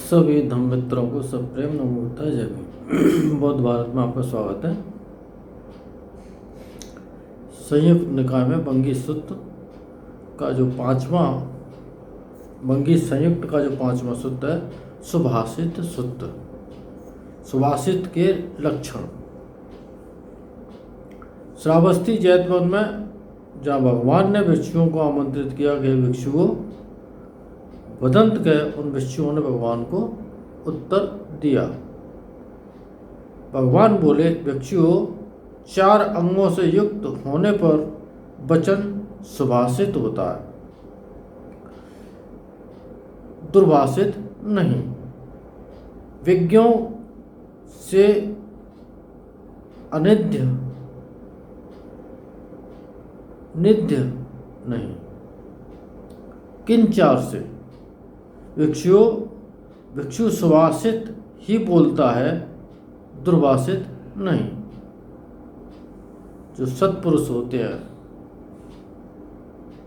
सभी धम्म मित्रों को सब प्रेम नमोता जय भीम। बौद्ध भारत में आपका स्वागत है। संयुक्त निकाय में बंगी सूत्र का जो बंगी संयुक्त का जो पांचवा सूत्र है, सुभाषित सूत्र। सुभाषित के लक्षण। श्रावस्ती जैतवन में जहाँ भगवान ने भिक्षुओं को आमंत्रित किया कि भिक्षुओं, वदंत के उन भिक्षुओं ने भगवान को उत्तर दिया। भगवान बोले, भिक्षुओं, 4 अंगों से युक्त होने पर वचन सुभाषित होता है, दुर्भाषित नहीं। विज्ञों से अनिध्य निध्य नहीं। किन 4 से? भिक्षु सुभाषित ही बोलता है, दुर्भाषित नहीं। जो सत्पुरुष होते हैं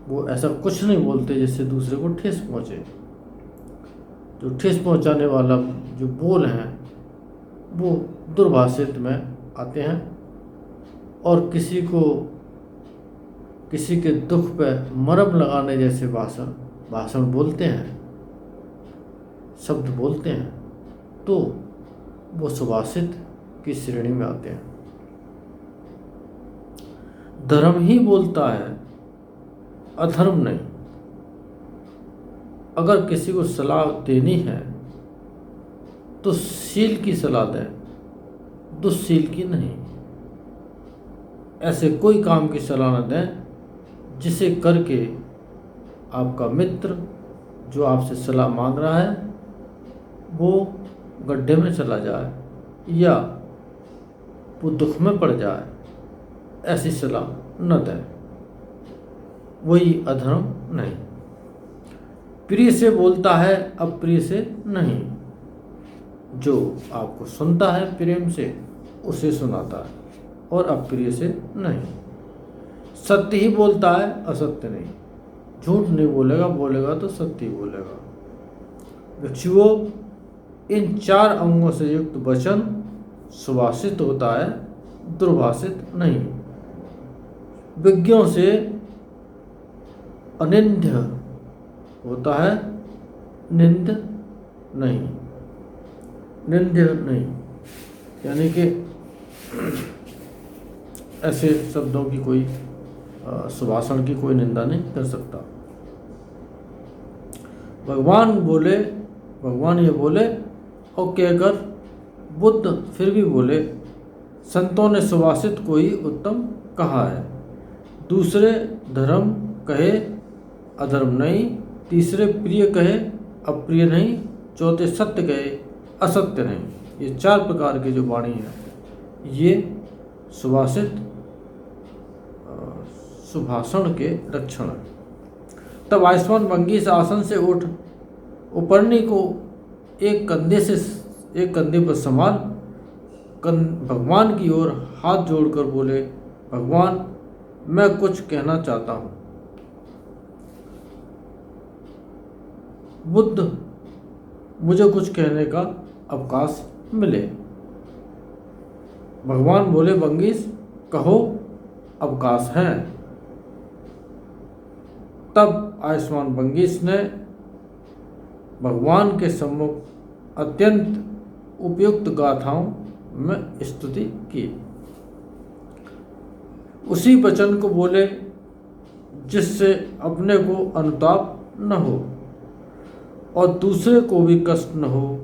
वो ऐसा कुछ नहीं बोलते जिससे दूसरे को ठेस पहुंचे। जो ठेस पहुंचाने वाला जो बोल हैं वो दुर्भाषित में आते हैं और किसी के दुख पे मरहम लगाने जैसे भाषण बोलते हैं, शब्द बोलते हैं, तो वो सुभाषित की श्रेणी में आते हैं। धर्म ही बोलता है, अधर्म नहीं। अगर किसी को सलाह देनी है तो शील की सलाह दें, दुश्शील की नहीं। ऐसे कोई काम की सलाह न दें जिसे करके आपका मित्र जो आपसे सलाह मांग रहा है वो गड्ढे में चला जाए या वो दुख में पड़ जाए। ऐसी सलाह न दें, वही अधर्म नहीं। प्रिय से बोलता है, अप्रिय से नहीं। जो आपको सुनता है प्रेम से उसे सुनाता है और अप्रिय से नहीं। सत्य ही बोलता है, असत्य नहीं। झूठ नहीं बोलेगा तो सत्य ही बोलेगा। भिक्षुओं, इन 4 अंगों से युक्त वचन सुभाषित होता है, दुर्भाषित नहीं। विज्ञों से अनिंद्य होता है, निंद नहीं, निंद्य नहीं। यानी कि ऐसे शब्दों की कोई सुभाषण की कोई निंदा नहीं कर सकता। भगवान ये बोले और कहकर बुद्ध फिर भी बोले, संतों ने सुभाषित को ही उत्तम कहा है। दूसरे धर्म कहे, अधर्म नहीं। तीसरे प्रिय कहे, अप्रिय नहीं। चौथे सत्य कहे, असत्य नहीं। ये 4 प्रकार की जो वाणी है ये सुभाषण के लक्षण है। तब आयुष्मान बंगी से आसन से उठ उपरनी को एक कंधे पर संभाल भगवान की ओर हाथ जोड़कर बोले, भगवान, मैं कुछ कहना चाहता हूँ। बुद्ध, मुझे कुछ कहने का अवकाश मिले। भगवान बोले, बंगीस, कहो, अवकाश है। तब आयुष्मान बंगीस ने भगवान के सम्मुख अत्यंत उपयुक्त गाथाओं में स्तुति की। उसी वचन को बोले जिससे अपने को अनुताप न हो और दूसरे को भी कष्ट न हो।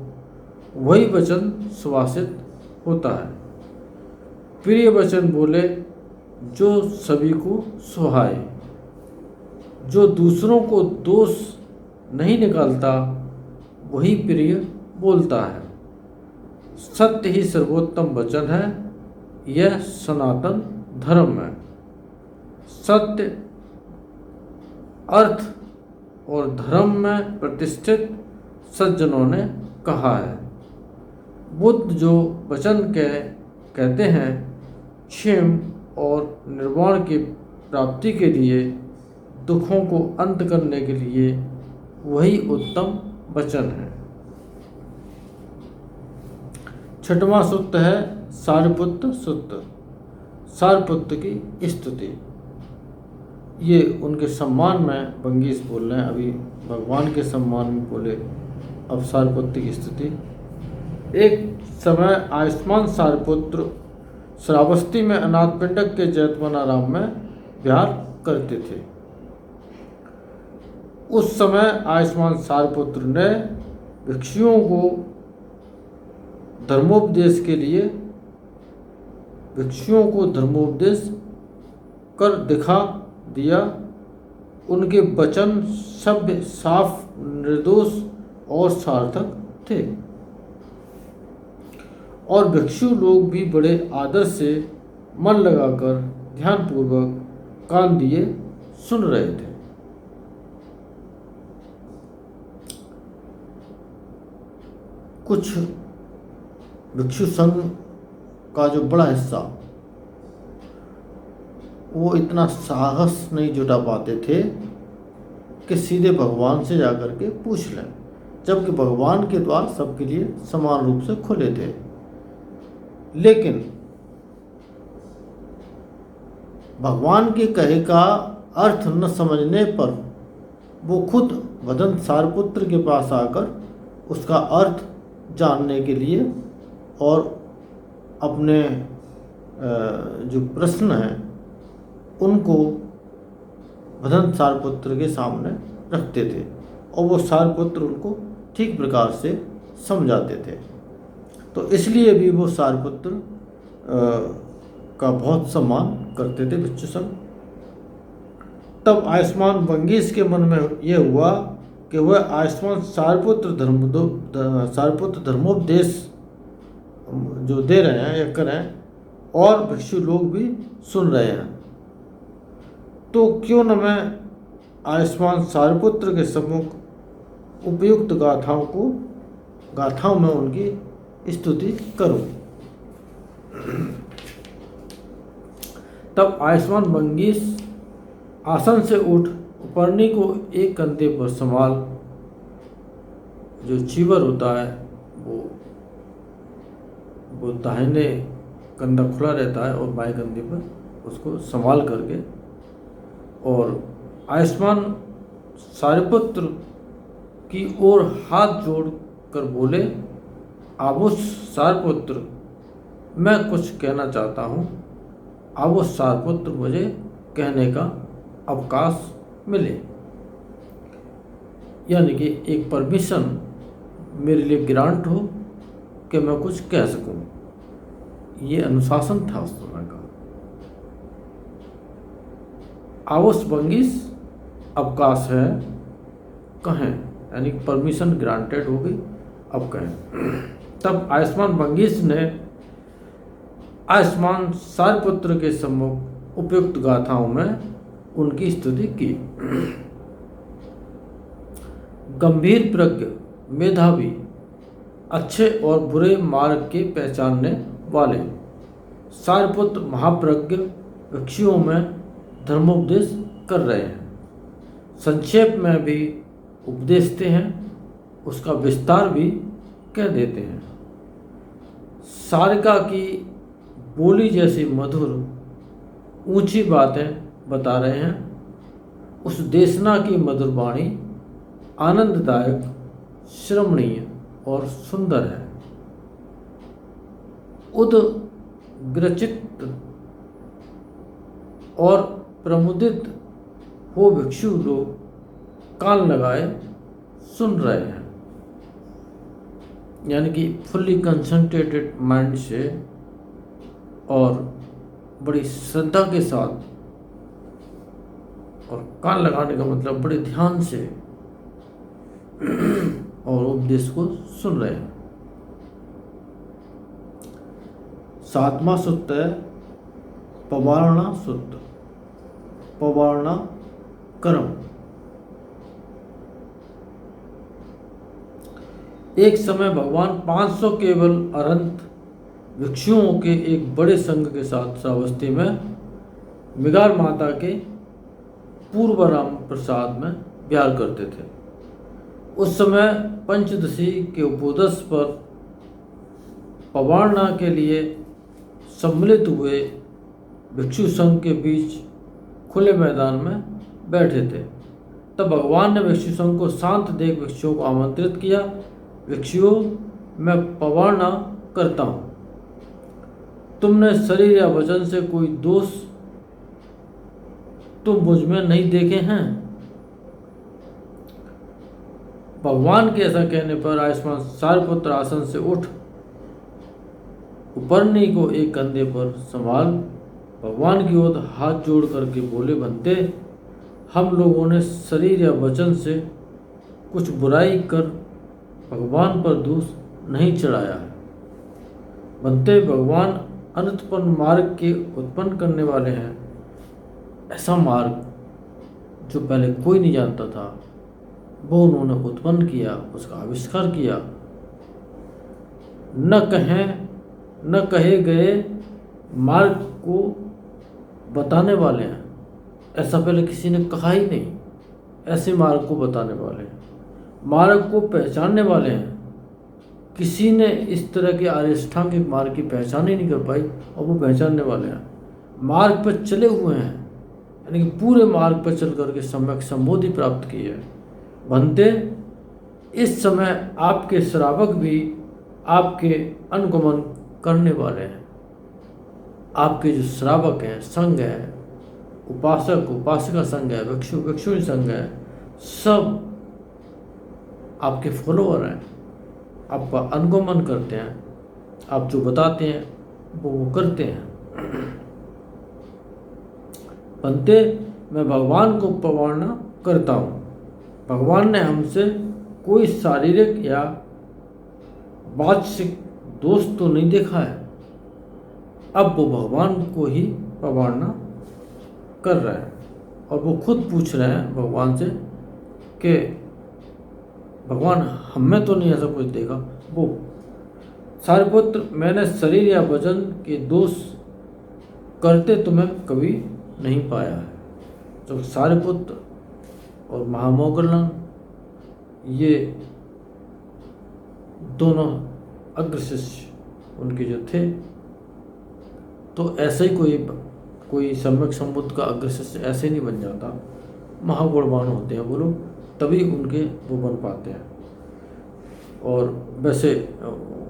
वही वचन सुभाषित होता है। प्रिय वचन बोले जो सभी को सुहाए, जो दूसरों को दोष नहीं निकालता, वही प्रिय बोलता है। सत्य ही सर्वोत्तम वचन है, यह सनातन धर्म है। सत्य, अर्थ और धर्म में प्रतिष्ठित सज्जनों ने कहा है। बुद्ध जो वचन कहते हैं, क्षेम और निर्वाण की प्राप्ति के लिए, दुखों को अंत करने के लिए, वही उत्तम वचन है। छठवां सूक्त है सारिपुत्र सूक्त, सारिपुत्र की स्तुति। ये उनके सम्मान में वंगीस बोल रहे हैं, अभी भगवान के सम्मान में बोले, अब सारिपुत्र की स्तुति। एक समय आयुष्मान सारिपुत्र श्रावस्ती में अनाथपिंडक के जैतवनाराम में विहार करते थे। उस समय आयुष्मान सारिपुत्र ने भिक्षुओं को धर्मोपदेश के लिए भिक्षुओं को धर्मोपदेश कर दिखा दिया। उनके वचन सभ्य, साफ, निर्दोष और सार्थक थे और भिक्षु लोग भी बड़े आदर से मन लगाकर ध्यानपूर्वक कान दिए सुन रहे थे। कुछ भिक्षु संघ का जो बड़ा हिस्सा, वो इतना साहस नहीं जुटा पाते थे कि सीधे भगवान से जाकर के पूछ लें, जबकि भगवान के द्वार सबके लिए समान रूप से खुले थे। लेकिन भगवान के कहे का अर्थ न समझने पर वो खुद भदंत सारिपुत्र के पास आकर उसका अर्थ जानने के लिए और अपने जो प्रश्न हैं उनको भदंत सारिपुत्र के सामने रखते थे और वो सारिपुत्र उनको ठीक प्रकार से समझाते थे। तो इसलिए भी वो सारिपुत्र का बहुत सम्मान करते थे भिक्षु संघ। तब आयुष्मान वंगीस के मन में यह हुआ कि वह आयुष्मान सारिपुत्र धर्मोपदेश जो दे रहे हैं या करें और भिक्षु लोग भी सुन रहे हैं, तो क्यों न मैं आयुष्मान सारिपुत्र के सम्मुख उपयुक्त गाथाओं में उनकी स्तुति करूं। तब आयुष्मान वंगीस आसन से उठ उपरनी को एक कंधे पर संभाल, जो चीवर होता है वो दाहिने कंधा खुला रहता है और बाएं कंधे पर उसको संभाल करके, और आयुष्मान सारिपुत्र की ओर हाथ जोड़ कर बोले, आवो सारिपुत्र, मैं कुछ कहना चाहता हूँ, आवो सारिपुत्र, मुझे कहने का अवकाश मिले। यानी कि एक परमिशन मेरे लिए ग्रांट हो कि मैं कुछ कह सकूं। ये अनुशासन था उस समय का। आवोस वंगीस, अवकाश है, कहें, यानी परमिशन ग्रांटेड हो गई, अब कहें। तब आयुष्मान वंगीस ने आयुष्मान सारिपुत्र के सम्मुख उपयुक्त गाथाओं में उनकी स्तुति की। गंभीर प्रज्ञ, मेधावी, अच्छे और बुरे मार्ग के पहचानने वाले सारिपुत्र महाप्रज्ञ भिक्षुओं में धर्मोपदेश कर रहे हैं। संक्षेप में भी उपदेशते हैं, उसका विस्तार भी कह देते हैं। सारिका की बोली जैसी मधुर ऊंची बातें बता रहे हैं। उस देशना की मधुर वाणी आनंददायक, श्रमणीय और सुंदर है। उद्ग्रचित और प्रमुदित हो भिक्षु लोग कान लगाए सुन रहे हैं, यानी कि फुल्ली कंसंट्रेटेड माइंड से और बड़ी श्रद्धा के साथ, और कान लगाने का मतलब बड़े ध्यान से और उपदेश को सुन रहे हैं। सातवां सूक्त है पवारणा सूक्त, पवारणा कर्म। एक समय भगवान 500 केवल अरंत भिक्षुओं के एक बड़े संघ के साथ श्रावस्ती में मिगार माता के पूर्वराम प्रसाद में विहार करते थे। उस समय पंचदशी के उपोदस पर पवारना के लिए सम्मिलित हुए भिक्षु संघ के बीच खुले मैदान में बैठे थे। तब भगवान ने भिक्षु संघ को शांत देख भिक्षुओं को आमंत्रित किया। भिक्षुओं, मैं पवारना करता हूँ। तुमने शरीर या वचन से कोई दोष तुम मुझ में नहीं देखे हैं। भगवान के ऐसा कहने पर आयुष्मान सारपुत्र आसन से उठ उपरनी को एक कंधे पर संभाल भगवान की ओर हाथ जोड़ करके बोले, बनते, हम लोगों ने शरीर या वचन से कुछ बुराई कर भगवान पर दोष नहीं चढ़ाया है। बनते, भगवान अनंतपन मार्ग के उत्पन्न करने वाले हैं। ऐसा मार्ग जो पहले कोई नहीं जानता था, वो उन्होंने उत्पन्न किया, उसका आविष्कार किया। न कहे गए मार्ग को बताने वाले हैं। ऐसा पहले किसी ने कहा ही नहीं। ऐसे मार्ग को बताने वाले हैं, मार्ग को पहचानने वाले हैं। किसी ने इस तरह के आर्यष्टांगिक मार्ग की पहचान ही नहीं कर पाई, और वो पहचानने वाले हैं। मार्ग पर चले हुए हैं, यानी कि पूरे मार्ग पर चल करके सम्यक संबोधि प्राप्त की है। बनते, इस समय आपके श्रावक भी आपके अनुगमन करने वाले हैं। आपके जो श्रावक हैं, संघ है, उपासक उपासिका संघ है, भिक्षु संघ है, सब आपके फॉलोअर हैं, आपका अनुगमन करते हैं। आप जो बताते हैं वो करते हैं। बनते, मैं भगवान को पवारना करता हूँ। भगवान ने हमसे कोई शारीरिक या वाचिक दोष तो नहीं देखा है। अब वो भगवान को ही पवारना कर रहे हैं, और वो खुद पूछ रहे हैं भगवान से कि भगवान, हमें तो नहीं ऐसा कुछ देखा। वो सारिपुत्र, मैंने शरीर या वचन के दोष करते तुम्हें कभी नहीं पाया है। तो सारिपुत्र और महामोगलन, ये दोनों अग्र शिष्य उनके जो थे, तो ऐसे ही कोई सम्यक संबुद्ध का अग्र शिष्य ऐसे नहीं बन जाता। महागुणवान होते हैं वो लोग, तभी उनके वो बन पाते हैं। और वैसे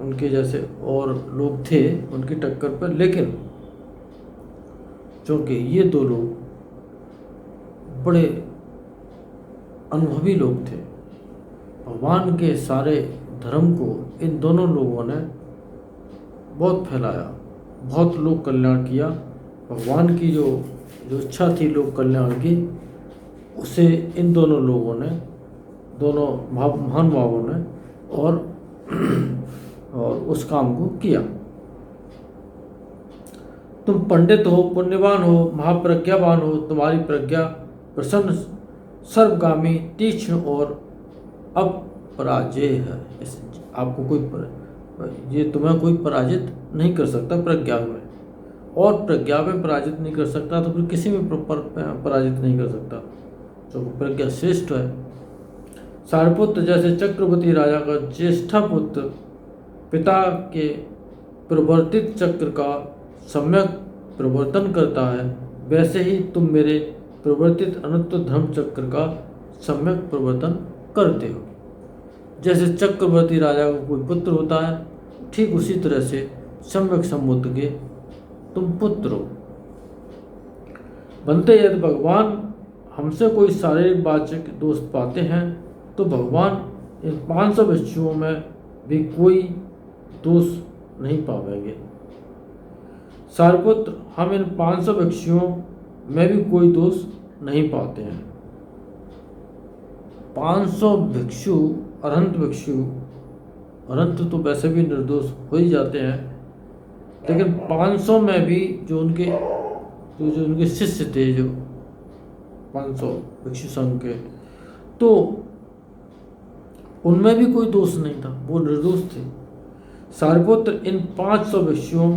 उनके जैसे और लोग थे उनकी टक्कर पर, लेकिन चूँकि ये दो लोग बड़े अनुभवी लोग थे, भगवान के सारे धर्म को इन दोनों लोगों ने बहुत फैलाया, बहुत लोक कल्याण किया। भगवान की जो इच्छा थी लोक कल्याण की, उसे इन दोनों लोगों ने, दोनों महान भावों ने और उस काम को किया। तुम पंडित हो, पुण्यवान हो, महाप्रज्ञावान हो, तुम्हारी प्रज्ञा प्रसन्न, सर्वगामी, तीक्ष्ण और अपराजेय है। आपको ये तुम्हें कोई पराजित नहीं कर सकता प्रज्ञा में, और प्रज्ञा में पराजित नहीं कर सकता तो फिर किसी में पराजित नहीं कर सकता। तो प्रज्ञा श्रेष्ठ है। सारपुत्र जैसे चक्रवर्ती राजा का ज्येष्ठा पुत्र पिता के प्रवर्तित चक्र का सम्यक प्रवर्तन करता है, वैसे ही तुम मेरे प्रवर्तित अनंत धर्म चक्र का सम्यक प्रवर्तन करते हो। जैसे चक्रवर्ती राजा का कोई पुत्र होता है, ठीक उसी तरह से सम्यक संबुद्ध के तुम पुत्र हो। बनते, यदि भगवान हमसे कोई शारीरिक वाचक दोष पाते हैं तो भगवान इन 500 भिक्षुओं में भी कोई दोष नहीं पावेंगे। सारपुत्र, हम इन 500 भिक्षुओं में भी कोई दोष नहीं पाते हैं। 500 भिक्षु, अरहंत भिक्षु, अरहंत तो वैसे भी निर्दोष हो ही जाते हैं, लेकिन 500 में भी जो उनके शिष्य थे, जो 500 भिक्षु संघ के, तो उनमें भी कोई दोष नहीं था, वो निर्दोष थे। सारपुत्र, इन 500 भिक्षुओं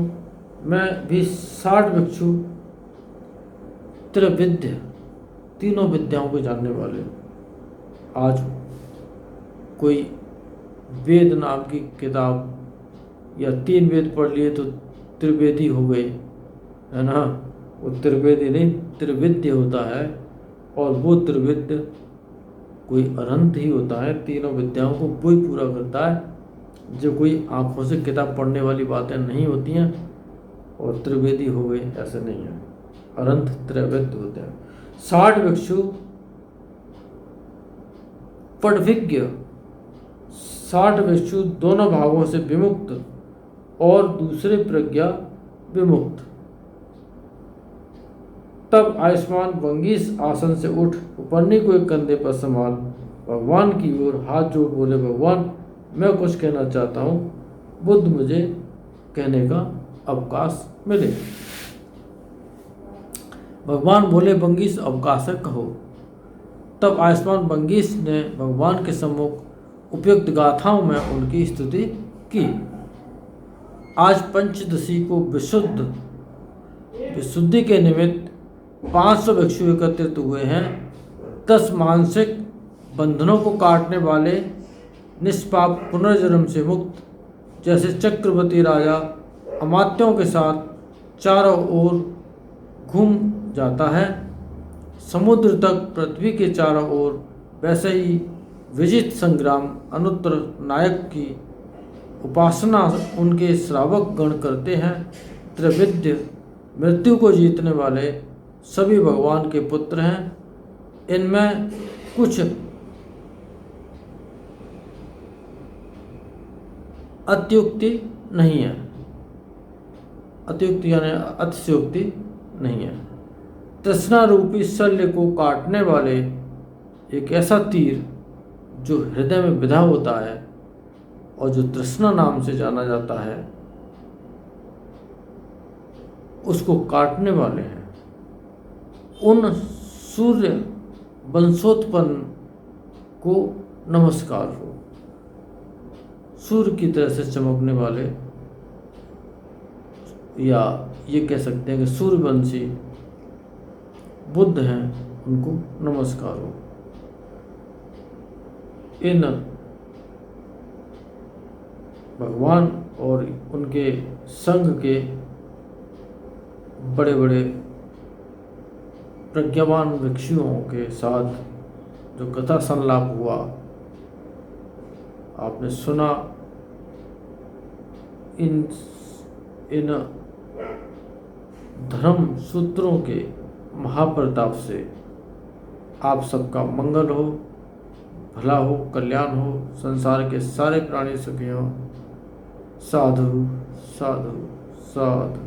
में भी 60 भिक्षु त्रिविद्य, तीनों विद्याओं को जानने वाले। आज कोई वेद नाम की किताब या 3 वेद पढ़ लिए तो त्रिवेदी हो गए, है ना। वो त्रिवेदी नहीं, त्रिविद्य होता है। और वो त्रिविद्य कोई अनंत ही होता है, तीनों विद्याओं को वही पूरा करता है। जो कोई आंखों से किताब पढ़ने वाली बातें नहीं होती हैं और त्रिवेदी हो गए, ऐसे नहीं है। अनंत त्रैविद्य होते हैं। 60 भिक्षु पटभिज्ञ, 60 भिक्षु दोनों भागों से विमुक्त और दूसरे प्रज्ञा विमुक्त। तब आयुष्मान वंगीस आसन से उठ उपन्नी को एक कंधे पर संभाल भगवान की ओर हाथ जोड़ बोले, भगवान मैं कुछ कहना चाहता हूँ, बुद्ध मुझे कहने का अवकाश मिले। भगवान बोले, वंगीस अवकाश है, कहो। तब आयुष्मान वंगीस ने भगवान के सम्मुख उपयुक्त गाथाओं में उनकी स्तुति की। आज पंचदशी को विशुद्धि के निमित्त 500 भिक्षु एकत्रित हुए हैं। 10 मानसिक बंधनों को काटने वाले, निष्पाप, पुनर्जन्म से मुक्त, जैसे चक्रवर्ती राजा अमात्यों के साथ चारों ओर घूम जाता है समुद्र तक पृथ्वी के चारों ओर, वैसे ही विजित संग्राम अनुत्तर नायक की उपासना उनके श्रावक गण करते हैं। त्रिविद्य मृत्यु को जीतने वाले सभी भगवान के पुत्र हैं। इनमें कुछ अत्युक्ति नहीं है, अत्युक्ति यानी अतिशयोक्ति नहीं है। तृष्णा रूपी शल्य को काटने वाले एक ऐसा तीर जो हृदय में विधा होता है और जो तृष्णा नाम से जाना जाता है, उसको काटने वाले हैं। उन सूर्य वंशोत्पन्न को नमस्कार हो। सूर्य की तरह से चमकने वाले, या ये कह सकते हैं कि सूर्यवंशी बुद्ध हैं, उनको नमस्कार हो। इन भगवान और उनके संघ के बड़े बड़े प्रज्ञावान भिक्षुओं के साथ जो कथा संलाप हुआ, आपने सुना। इन धर्म सूत्रों के महाप्रताप से आप सबका मंगल हो, भला हो, कल्याण हो, संसार के सारे प्राणी सुखी हों। साधु साधु साधु।